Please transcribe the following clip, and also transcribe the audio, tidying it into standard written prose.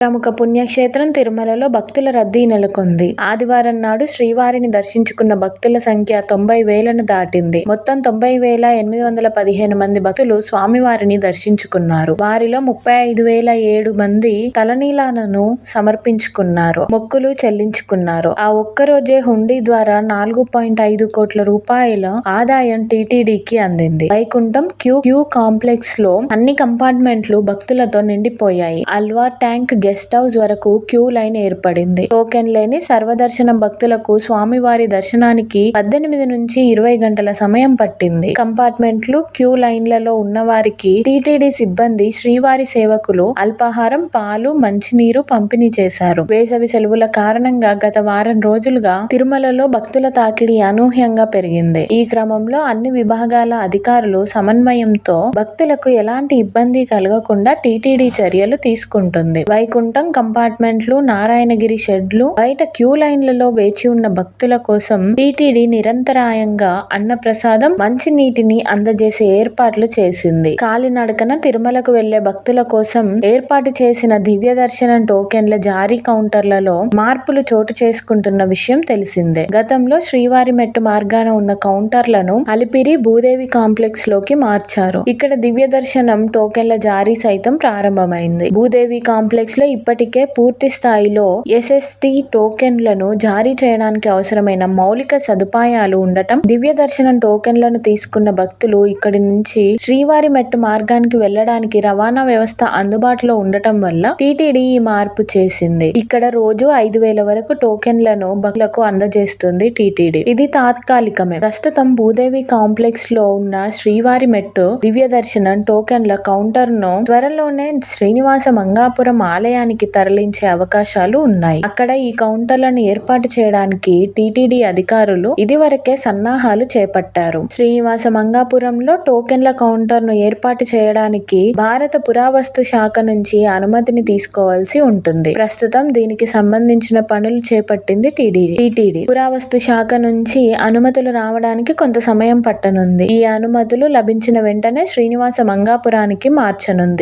ప్రముఖ పుణ్యక్షేత్రం తిరుమలలో భక్తుల రద్దీ నెలకొంది. ఆదివారం నాడు శ్రీవారిని దర్శించుకున్న భక్తుల సంఖ్య 90,000ను దాటింది. మొత్తం 90,815 మంది భక్తులు స్వామివారిని దర్శించుకున్నారు. వారిలో 35,007 మంది తలనీలాలను సమర్పించుకున్నారు, మొక్కులు చెల్లించుకున్నారు. ఆ ఒక్కరోజే హుండీ ద్వారా 4.5 కోట్ల రూపాయల ఆదాయం టీటీడీకి అందింది. వైకుంఠం క్యూ కాంప్లెక్స్ లో అన్ని కంపార్ట్మెంట్లు భక్తులతో నిండిపోయాయి. అల్వార్ ట్యాంక్ గెస్ట్ హౌస్ వరకు క్యూ లైన్ ఏర్పడింది. టోకెన్ లేని సర్వదర్శనం భక్తులకు స్వామివారి దర్శనానికి 18 నుంచి 20 గంటల సమయం పట్టింది. కంపార్ట్మెంట్లు, క్యూ లైన్లలో ఉన్నవారికి టీటీడీ సిబ్బంది, శ్రీవారి సేవకులు అల్పాహారం, పాలు, మంచినీరు పంపిణీ చేశారు. వేసవి సెలవుల కారణంగా గత వారం రోజులుగా తిరుమలలో భక్తుల తాకిడి అనూహ్యంగా పెరిగింది. ఈ క్రమంలో అన్ని విభాగాల అధికారులు సమన్వయంతో భక్తులకు ఎలాంటి ఇబ్బంది కలగకుండా టీటీడీ చర్యలు తీసుకుంటుంది. వైకుంఠం కంపార్ట్మెంట్లు, నారాయణగిరి షెడ్లు, బయట క్యూ లైన్లలో వేచి ఉన్న భక్తుల కోసం టీటీడీ నిరంతరాయంగా అన్నప్రసాదం, మంచినీటిని అందజేసే ఏర్పాట్లు చేసింది. కాలినడకన తిరుమలకు వెళ్లే భక్తుల కోసం ఏర్పాటు చేసిన దివ్య దర్శనం టోకెన్ల జారీ కౌంటర్లలో మార్పులు చోటు చేసుకుంటున్న విషయం తెలిసిందే. గతంలో శ్రీవారి మెట్టు మార్గాన ఉన్న కౌంటర్లను అలిపిరి, భూదేవి కాంప్లెక్స్ లోకి మార్చారు. ఇక్కడ దివ్య దర్శనం టోకెన్ల జారీ సైతం ప్రారంభమైంది. భూదేవి కాంప్లెక్స్ లో ఇప్పటికే పూర్తి స్థాయిలో ఎస్ఎస్టీ టోకెన్లను జారీ చేయడానికి అవసరమైన మౌలిక సదుపాయాలు ఉండటం, దివ్య దర్శనం టోకెన్లను తీసుకున్న భక్తులు ఇక్కడి నుంచి శ్రీవారి మెట్టు మార్గానికి వెళ్లడానికి రవాణా వ్యవస్థ అందుబాటులో ఉండటం వల్ల టీటీడీ ఈ మార్పు చేసింది. ఇక్కడ రోజు 5,000 వరకు టోకెన్లను భక్తులకు అందజేస్తుంది టీటీడీ. ఇది తాత్కాలికమే. ప్రస్తుతం భూదేవి కాంప్లెక్స్ లో ఉన్న శ్రీవారి మెట్టు దివ్య దర్శనం టోకెన్ల కౌంటర్ ను త్వరలోనే శ్రీనివాస మంగాపురం ఆలయానికి తరలించే అవకాశాలు ఉన్నాయి. అక్కడ ఈ కౌంటర్లను ఏర్పాటు చేయడానికి టీటీడీ అధికారులు ఇదివరకే సన్నాహాలు చేపట్టారు. శ్రీనివాస మంగాపురంలో టోకెన్ల కౌంటర్ ను ఏర్పాటు చేయడానికి భారత పురావస్తు శాఖ నుంచి అనుమతిని తీసుకోవాల్సి ఉంటుంది. ప్రస్తుతం దీనికి సంబంధించిన పనులు చేపట్టింది టీటీడీ. పురావస్తు శాఖ నుంచి అనుమతులు రావడానికి కొంత సమయం పట్టనుంది. ఈ అనుమతులు లభించిన వెంటనే శ్రీనివాస మంగాపురానికి మార్చనుంది.